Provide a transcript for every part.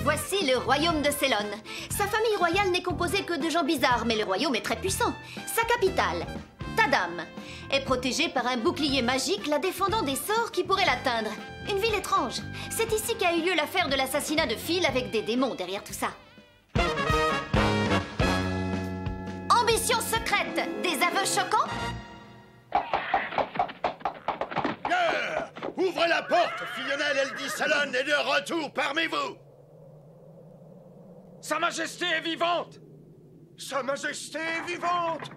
Voici le royaume de Célon. Sa famille royale n'est composée que de gens bizarres, mais le royaume est très puissant. Sa capitale, Tadam, est protégée par un bouclier magique la défendant des sorts qui pourraient l'atteindre. Une ville étrange. C'est ici qu'a eu lieu l'affaire de l'assassinat de Phil avec des démons derrière tout ça. Ambition secrète, des aveux choquants? Ouvrez la porte, Fionnel Eldis Salon est de retour parmi vous. Sa Majesté est vivante! Sa Majesté est vivante!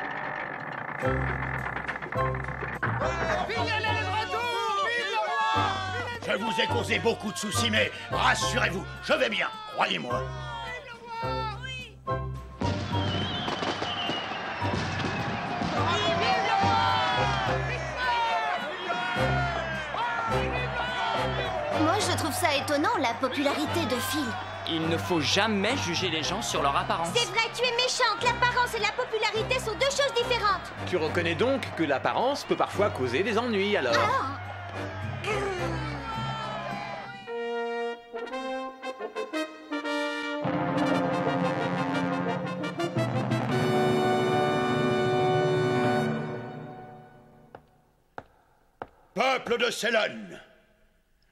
Je vous ai causé beaucoup de soucis, mais rassurez-vous, je vais bien, croyez-moi. Moi, je trouve ça étonnant, la popularité de Phil. Il ne faut jamais juger les gens sur leur apparence. C'est vrai, tu es méchante. L'apparence et la popularité sont deux choses différentes. Tu reconnais donc que l'apparence peut parfois causer des ennuis, alors? Peuple de Célon,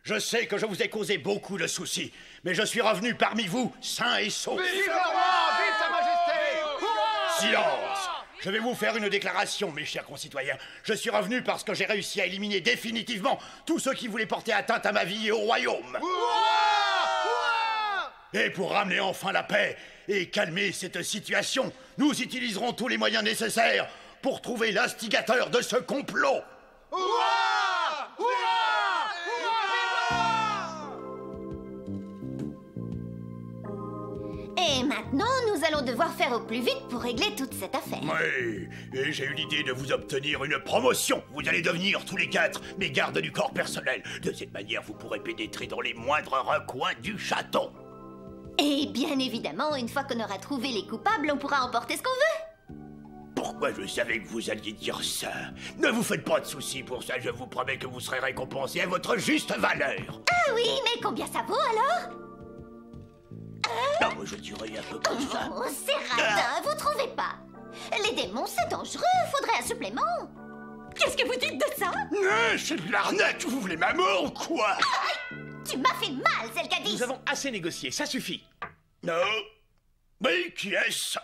je sais que je vous ai causé beaucoup de soucis, mais je suis revenu parmi vous, sain et sauf. Vive le roi! Vive sa Majesté! Silence! Je vais vous faire une déclaration, mes chers concitoyens. Je suis revenu parce que j'ai réussi à éliminer définitivement tous ceux qui voulaient porter atteinte à ma vie et au royaume. Et pour ramener enfin la paix et calmer cette situation, nous utiliserons tous les moyens nécessaires pour trouver l'instigateur de ce complot. Et maintenant, nous allons devoir faire au plus vite pour régler toute cette affaire. Oui, et j'ai eu l'idée de vous obtenir une promotion. Vous allez devenir tous les quatre mes gardes du corps personnel. De cette manière, vous pourrez pénétrer dans les moindres recoins du château. Et bien évidemment, une fois qu'on aura trouvé les coupables, on pourra emporter ce qu'on veut. Pourquoi je savais que vous alliez dire ça? Ne vous faites pas de soucis pour ça, je vous promets que vous serez récompensé à votre juste valeur. Ah oui, mais combien ça vaut alors? Non, moi je dirais un peu comme ça. Oh, c'est radin, vous trouvez pas? Les démons, c'est dangereux, faudrait un supplément. Qu'est-ce que vous dites de ça? C'est de l'arnaque, vous voulez ma mort ou quoi? Tu m'as fait mal, Zelkadis. Nous avons assez négocié, ça suffit. Non. Mais qui est-ce?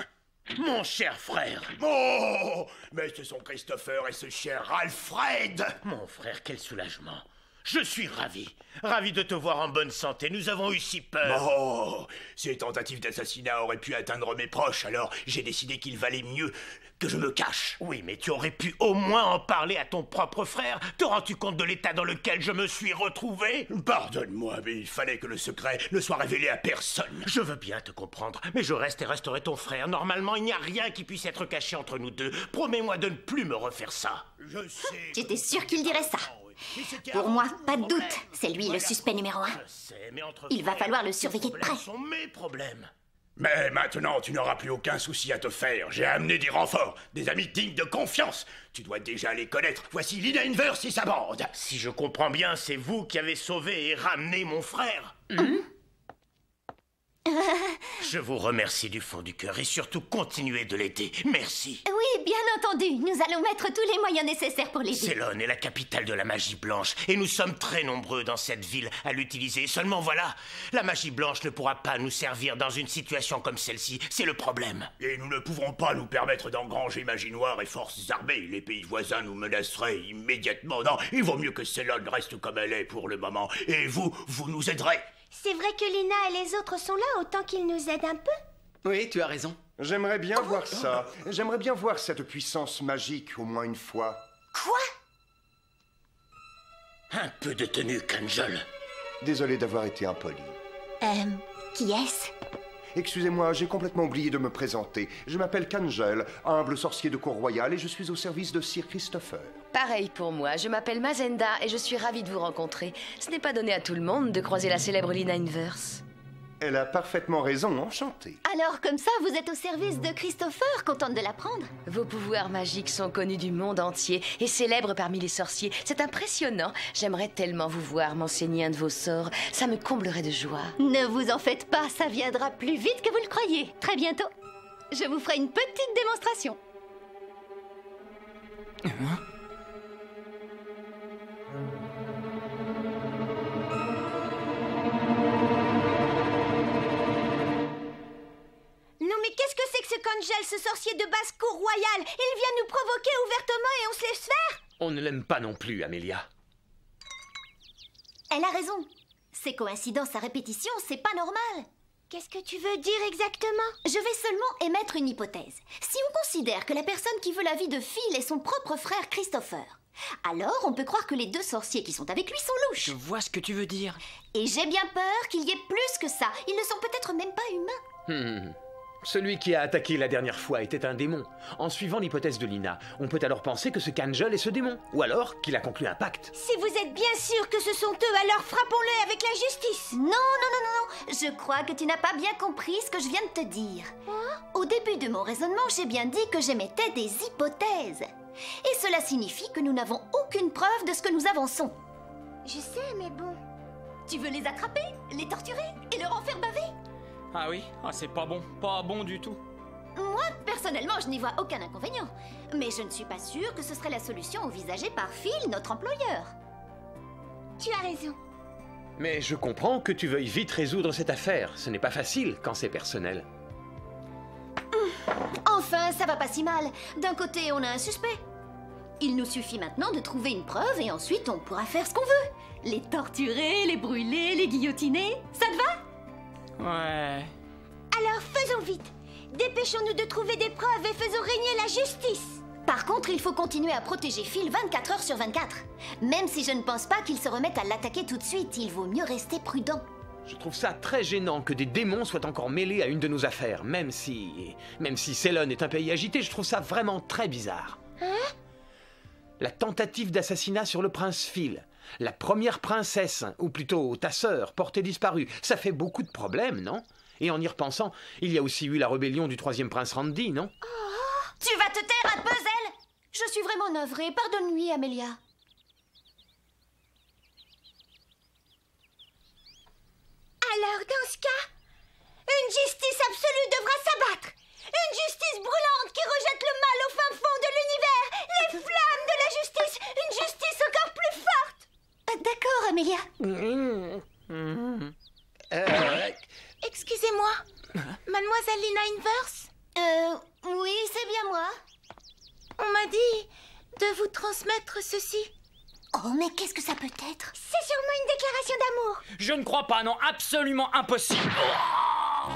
Mon cher frère. Oh, mais ce sont Christopher et ce cher Alfred. Mon frère, quel soulagement. Je suis ravi. Ravi de te voir en bonne santé. Nous avons eu si peur. Oh, ces tentatives d'assassinat auraient pu atteindre mes proches, alors j'ai décidé qu'il valait mieux que je me cache. Oui, mais tu aurais pu au moins en parler à ton propre frère. Te rends-tu compte de l'état dans lequel je me suis retrouvé? Pardonne-moi, mais il fallait que le secret ne soit révélé à personne. Je veux bien te comprendre, mais je reste et resterai ton frère. Normalement, il n'y a rien qui puisse être caché entre nous deux. Promets-moi de ne plus me refaire ça. Je sais. J'étais sûre qu'il dirait ça. Pour moi, pas de doute, c'est lui le suspect numéro 1. Je sais, mais entre Il va frères, falloir le surveiller de ces près. problèmes sont mes problèmes. Mais maintenant, tu n'auras plus aucun souci à te faire. J'ai amené des renforts, des amis dignes de confiance. Tu dois déjà les connaître. Voici Lina Inverse et sa bande. Si je comprends bien, c'est vous qui avez sauvé et ramené mon frère. Je vous remercie du fond du cœur et surtout continuez de l'aider. Merci. Oui, bien entendu, nous allons mettre tous les moyens nécessaires pour l'aider. Célon est la capitale de la magie blanche et nous sommes très nombreux dans cette ville à l'utiliser. Seulement voilà, la magie blanche ne pourra pas nous servir dans une situation comme celle-ci. C'est le problème. Et nous ne pourrons pas nous permettre d'engranger magie noire et forces armées. Les pays voisins nous menaceraient immédiatement. Non, il vaut mieux que Célon reste comme elle est pour le moment. Et vous nous aiderez. C'est vrai que Lina et les autres sont là, autant qu'ils nous aident un peu. Oui, tu as raison. J'aimerais bien voir ça. J'aimerais bien voir cette puissance magique au moins une fois. Quoi? Un peu de tenue, Kangel. Désolé d'avoir été impoli. Qui est-ce? Excusez-moi, j'ai complètement oublié de me présenter. Je m'appelle Kangel, humble sorcier de cour royale, et je suis au service de Sir Christopher. Pareil pour moi, je m'appelle Mazenda et je suis ravie de vous rencontrer. Ce n'est pas donné à tout le monde de croiser la célèbre Lina Inverse. Elle a parfaitement raison, enchanté. Alors, comme ça, vous êtes au service de Christopher, contente de l'apprendre. Vos pouvoirs magiques sont connus du monde entier et célèbres parmi les sorciers. C'est impressionnant. J'aimerais tellement vous voir m'enseigner un de vos sorts. Ça me comblerait de joie. Ne vous en faites pas, ça viendra plus vite que vous le croyez. Très bientôt, je vous ferai une petite démonstration. Non mais qu'est-ce que c'est que ce Kangel, ce sorcier de basse-cour royale? Il vient nous provoquer ouvertement et on se laisse faire? On ne l'aime pas non plus, Amélia. Elle a raison. Ces coïncidences à répétition, c'est pas normal. Qu'est-ce que tu veux dire exactement? Je vais seulement émettre une hypothèse. Si on considère que la personne qui veut la vie de Phil est son propre frère Christopher, alors on peut croire que les deux sorciers qui sont avec lui sont louches. Je vois ce que tu veux dire. Et j'ai bien peur qu'il y ait plus que ça. Ils ne sont peut-être même pas humains. Celui qui a attaqué la dernière fois était un démon. En suivant l'hypothèse de Lina, on peut alors penser que ce Kangel est ce démon. Ou alors qu'il a conclu un pacte. Si vous êtes bien sûr que ce sont eux, alors frappons-le avec la justice. Non, non, non, non, non. Je crois que tu n'as pas bien compris ce que je viens de te dire. Au début de mon raisonnement, j'ai bien dit que j'émettais des hypothèses. Et cela signifie que nous n'avons aucune preuve de ce que nous avançons. Je sais, mais bon... Tu veux les attraper, les torturer et leur en faire baver? Ah oui? Ah, c'est pas bon du tout. Moi, personnellement, je n'y vois aucun inconvénient. Mais je ne suis pas sûre que ce serait la solution envisagée par Phil, notre employeur. Tu as raison. Mais je comprends que tu veuilles vite résoudre cette affaire. Ce n'est pas facile quand c'est personnel. Enfin, ça va pas si mal. D'un côté, on a un suspect. Il nous suffit maintenant de trouver une preuve et ensuite on pourra faire ce qu'on veut. Les torturer, les brûler, les guillotiner. Ça te va? Ouais... Alors faisons vite. Dépêchons-nous de trouver des preuves et faisons régner la justice. Par contre, il faut continuer à protéger Phil 24 heures sur 24. Même si je ne pense pas qu'il se remette à l'attaquer tout de suite, il vaut mieux rester prudent. Je trouve ça très gênant que des démons soient encore mêlés à une de nos affaires. Même si Ceylon est un pays agité, je trouve ça vraiment très bizarre. La tentative d'assassinat sur le prince Phil. La première princesse, ou plutôt ta sœur, portée disparue. Ça fait beaucoup de problèmes, non? Et en y repensant, il y a aussi eu la rébellion du troisième prince Randy, non? Tu vas te taire un peu, Zelle! Je suis vraiment navrée. Pardonne-lui, Amélia. Alors, dans ce cas, une justice absolue devra s'abattre. Une justice brûlante qui rejette le mal au fin fond de l'univers. Les flammes de la justice. Une justice encore plus forte. D'accord, Amélia. Excusez-moi. Mademoiselle Lina Inverse? Oui, c'est bien moi. On m'a dit de vous transmettre ceci. Oh, mais qu'est-ce que ça peut être? C'est sûrement une déclaration d'amour. Je ne crois pas, non, absolument impossible.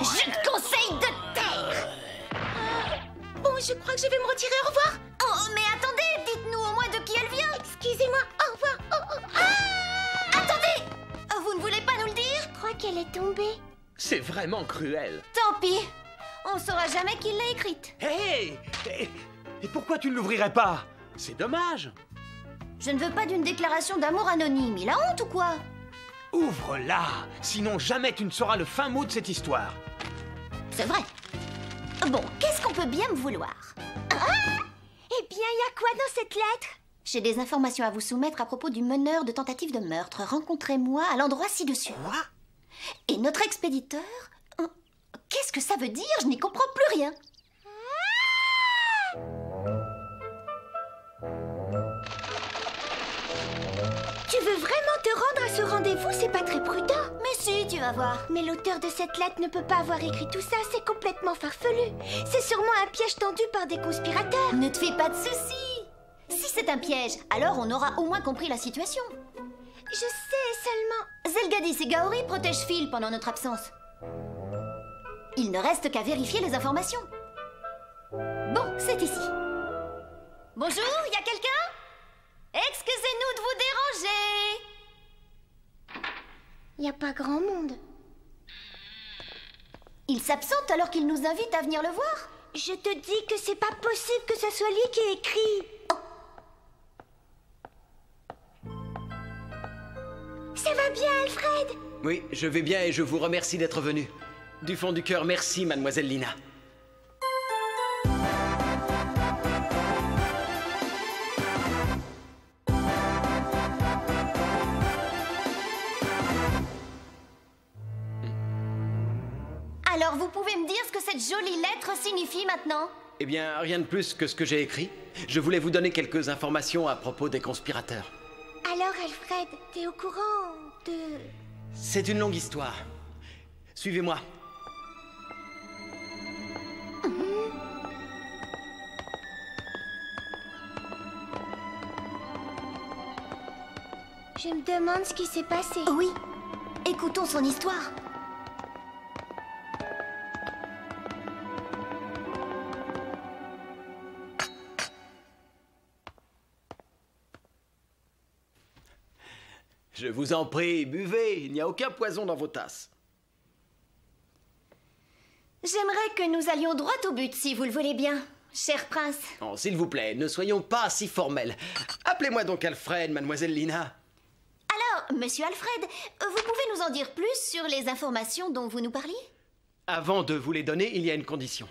Je te conseille de taire. Bon, je crois que je vais me retirer. Au revoir. Oh, mais attendez, dites-nous au moins de qui elle vient. Excusez-moi. Au revoir. Attendez! Vous ne voulez pas nous le dire? Je crois qu'elle est tombée. C'est vraiment cruel. Tant pis. On saura jamais qui l'a écrite. Hé! Et pourquoi tu ne l'ouvrirais pas? C'est dommage. Je ne veux pas d'une déclaration d'amour anonyme. Il a honte ou quoi? Ouvre-la, sinon jamais tu ne sauras le fin mot de cette histoire. C'est vrai. Bon, qu'est-ce qu'on peut bien me vouloir? Eh bien, il y a quoi dans cette lettre? J'ai des informations à vous soumettre à propos du meneur de tentative de meurtre. Rencontrez-moi à l'endroit ci-dessus. Quoi? Et notre expéditeur? Qu'est-ce que ça veut dire? Je n'y comprends plus rien. Tu veux vraiment te rendre à ce rendez-vous? C'est pas très prudent. Mais si, tu vas voir. Mais l'auteur de cette lettre ne peut pas avoir écrit tout ça. C'est complètement farfelu. C'est sûrement un piège tendu par des conspirateurs. Ne te fais pas de soucis. Si c'est un piège, alors on aura au moins compris la situation. Je sais seulement... Zelgadis et Gaori protègent Phil pendant notre absence. Il ne reste qu'à vérifier les informations. Bon, c'est ici. Bonjour, y a quelqu'un? Excusez-nous de vous déranger. Il n'y a pas grand monde. Il s'absente alors qu'il nous invite à venir le voir. Je te dis que c'est pas possible que ce soit lui qui ait écrit. Ça va bien, Alfred? Oui, je vais bien et je vous remercie d'être venu. Du fond du cœur, merci, mademoiselle Lina. Alors, vous pouvez me dire ce que cette jolie lettre signifie maintenant? Eh bien, rien de plus que ce que j'ai écrit. Je voulais vous donner quelques informations à propos des conspirateurs. Alors, Alfred, t'es au courant de... C'est une longue histoire. Suivez-moi. Je me demande ce qui s'est passé. Oui, écoutons son histoire. Je vous en prie, buvez. Il n'y a aucun poison dans vos tasses. J'aimerais que nous allions droit au but, si vous le voulez bien, cher prince. Oh, s'il vous plaît, ne soyons pas si formels. Appelez-moi donc Alfred, mademoiselle Lina. Alors, monsieur Alfred, vous pouvez nous en dire plus sur les informations dont vous nous parliez? Avant de vous les donner, il y a une condition.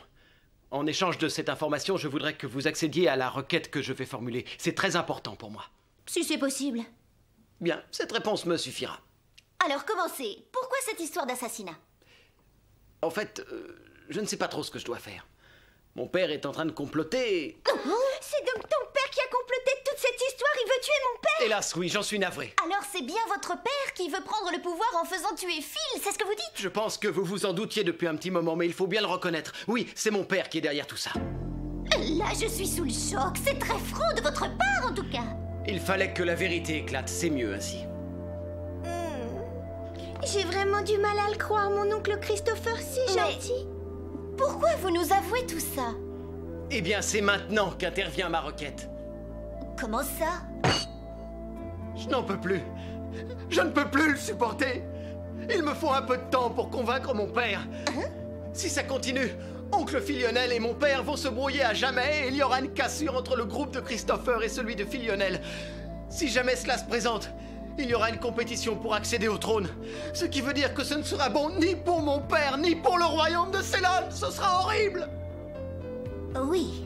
En échange de cette information, je voudrais que vous accédiez à la requête que je vais formuler. C'est très important pour moi. Si c'est possible. Bien, cette réponse me suffira. Alors, commencez. Pourquoi cette histoire d'assassinat? En fait, je ne sais pas trop ce que je dois faire. Mon père est en train de comploter. C'est donc ton père qui a comploté toute cette histoire. Il veut tuer mon père. Hélas, oui, j'en suis navré. Alors c'est bien votre père qui veut prendre le pouvoir en faisant tuer Phil, c'est ce que vous dites? Je pense que vous vous en doutiez depuis un petit moment, mais il faut bien le reconnaître. Oui, c'est mon père qui est derrière tout ça. Là, je suis sous le choc. C'est très franc de votre part, en tout cas. Il fallait que la vérité éclate, c'est mieux ainsi. J'ai vraiment du mal à le croire, mon oncle Christopher, si gentil. Pourquoi vous nous avouez tout ça? Eh bien, c'est maintenant qu'intervient ma requête. Comment ça? Je n'en peux plus. Je ne peux plus le supporter. Il me faut un peu de temps pour convaincre mon père. Si ça continue, oncle Philionel et mon père vont se brouiller à jamais et il y aura une cassure entre le groupe de Christopher et celui de Philionel. Si jamais cela se présente, il y aura une compétition pour accéder au trône. Ce qui veut dire que ce ne sera bon ni pour mon père, ni pour le royaume de Célone. Ce sera horrible. Oui.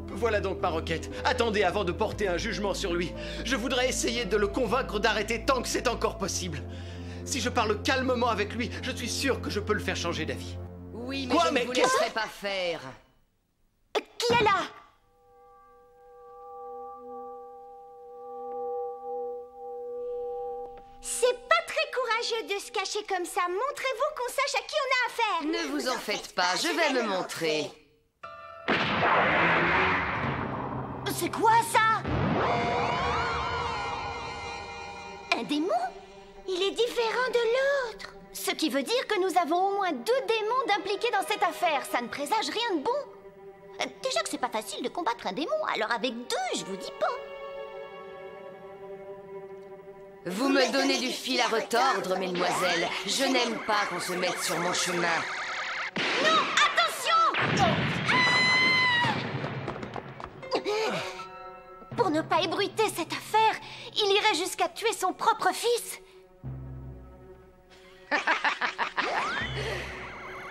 Voilà donc ma requête. Attendez avant de porter un jugement sur lui. Je voudrais essayer de le convaincre d'arrêter tant que c'est encore possible. Si je parle calmement avec lui, je suis sûr que je peux le faire changer d'avis. Oui, mais je ne vous laisserai pas faire. Qui est là? C'est pas très courageux de se cacher comme ça. Montrez-vous qu'on sache à qui on a affaire. Ne vous en faites pas, je vais me montrer. C'est quoi ça? Un démon? Il est différent de l'autre. Ce qui veut dire que nous avons au moins 2 démons d'impliqués dans cette affaire. Ça ne présage rien de bon. Déjà que c'est pas facile de combattre un démon, alors avec 2, je vous dis pas. Vous me donnez du fil à retordre, mesdemoiselles. Je n'aime pas qu'on se mette sur mon chemin. Non, attention! Pour ne pas ébruiter cette affaire, il irait jusqu'à tuer son propre fils.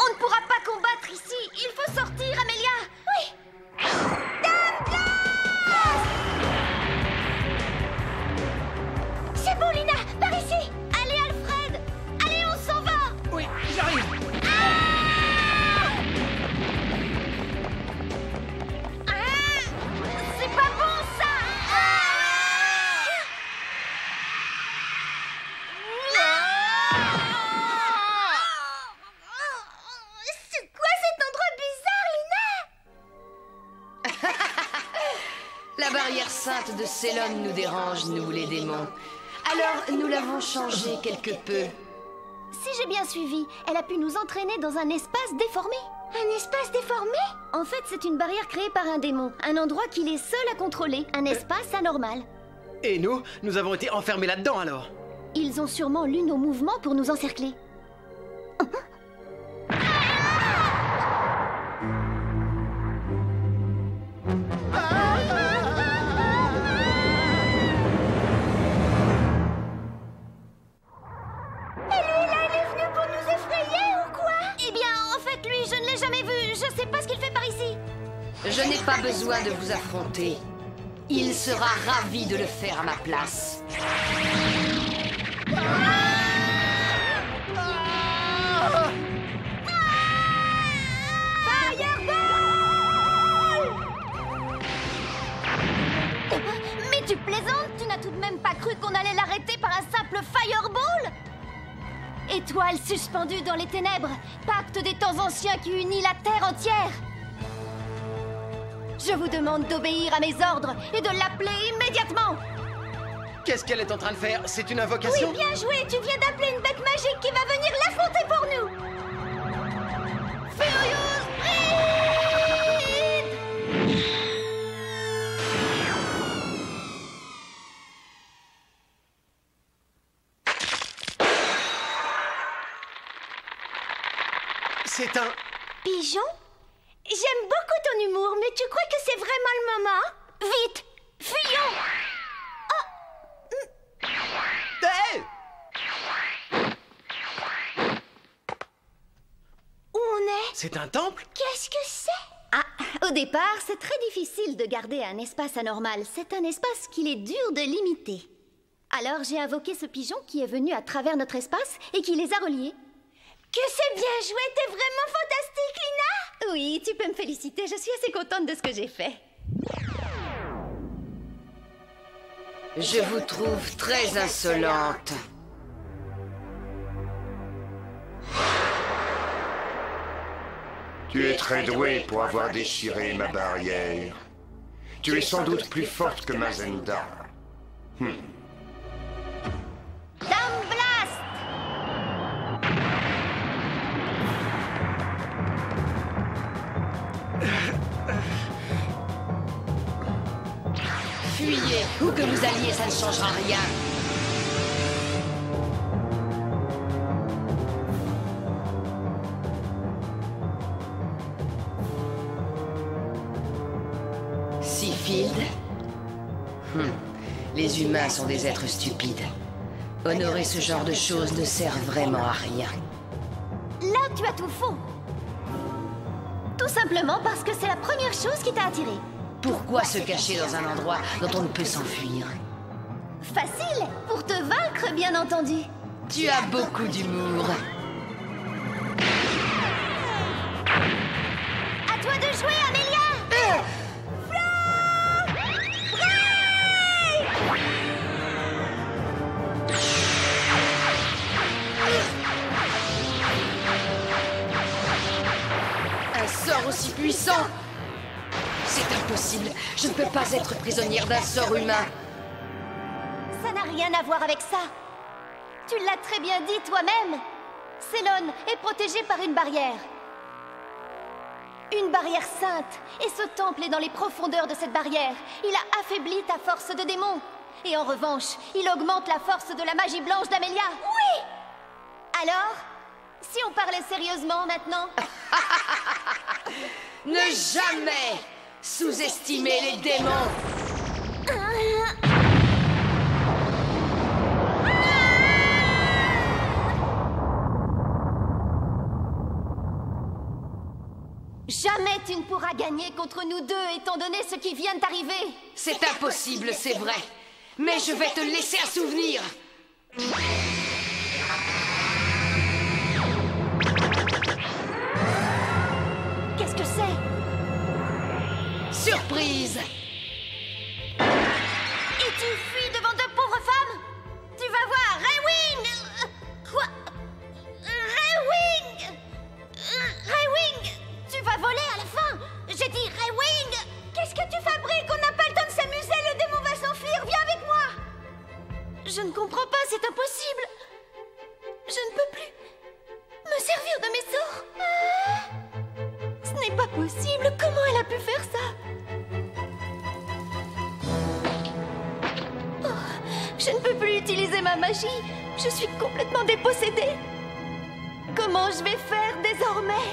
On ne pourra pas combattre ici. Il faut sortir, Amélia. Oui. Dame Glace! C'est bon, Lina. Par ici. Allez, Alfred. Allez, on s'en va. Oui, j'arrive. C'est pas bon, ça. C'est quoi cet endroit bizarre, Lina? La barrière sainte de Célone nous dérange, nous les démons. Alors, nous l'avons changée quelque peu. Si j'ai bien suivi, elle a pu nous entraîner dans un espace déformé. Un espace déformé? En fait, c'est une barrière créée par un démon. Un endroit qu'il est seul à contrôler. Un espace anormal. Et nous avons été enfermés là-dedans alors. Ils ont sûrement lu nos mouvements pour nous encercler. Je n'ai pas besoin de vous affronter. Il sera ravi de le faire à ma place. Mais tu plaisantes? Tu n'as tout de même pas cru qu'on allait l'arrêter par un simple fireball? Étoile suspendue dans les ténèbres, pacte des temps anciens qui unit la terre entière. Je vous demande d'obéir à mes ordres et de l'appeler immédiatement. Qu'est-ce qu'elle est en train de faire? C'est une invocation? Oui, bien joué. Tu viens d'appeler une bête magique qui va venir l'affronter pour nous. Furious Breed! C'est un... Pigeon? J'aime beaucoup ton humour, mais tu crois que c'est vraiment le moment? Vite! Fuyons! Hey! Où on est? C'est un temple? Qu'est-ce que c'est? Ah, au départ, c'est très difficile de garder un espace anormal. C'est un espace qu'il est dur de limiter. Alors j'ai invoqué ce pigeon qui est venu à travers notre espace et qui les a reliés. Que c'est bien joué, t'es vraiment fantastique, Lina! Oui, tu peux me féliciter, je suis assez contente de ce que j'ai fait. Je vous trouve très insolente. Tu es très douée pour avoir déchiré ma barrière. Tu es sans doute plus forte que Mazenda. Dame Blast! Fuyez, où que vous alliez, ça ne changera rien. Seafield? Les humains sont des êtres stupides. Honorer ce genre de choses ne sert vraiment à rien. Là, tu as tout faux. Tout simplement parce que c'est la première chose qui t'a attiré. Pourquoi se cacher dans un endroit dont on ne peut s'enfuir? Facile, pour te vaincre, bien entendu. Tu as beaucoup d'humour. À toi de jouer, Amélia! Un sort aussi puissant! C'est impossible. Je ne peux pas être prisonnière d'un sort humain. Ça n'a rien à voir avec ça. Tu l'as très bien dit toi-même. Célone est protégée par une barrière. Une barrière sainte. Et ce temple est dans les profondeurs de cette barrière. Il a affaibli ta force de démon. Et en revanche, il augmente la force de la magie blanche d'Amélia. Oui! Alors, si on parlait sérieusement maintenant? Ne jamais sous-estimer les démons. Jamais tu ne pourras gagner contre nous deux, étant donné ce qui vient d'arriver. C'est impossible, c'est vrai. Mais je vais te laisser un souvenir. Qu'est-ce que c'est? Surprise! Et tu fuis devant deux pauvres femmes? Tu vas voir, Raywing! Quoi? Raywing! Raywing! Tu vas voler à la fin! J'ai dit Raywing! Qu'est-ce que tu fabriques? On n'a pas le temps de s'amuser, le démon va s'enfuir, viens avec moi! Je ne comprends pas, c'est impossible! Je ne peux plus me servir de mes sorts! Ce n'est pas possible! Comment elle a pu faire ça? Oh, je ne peux plus utiliser ma magie! Je suis complètement dépossédée! Comment je vais faire désormais?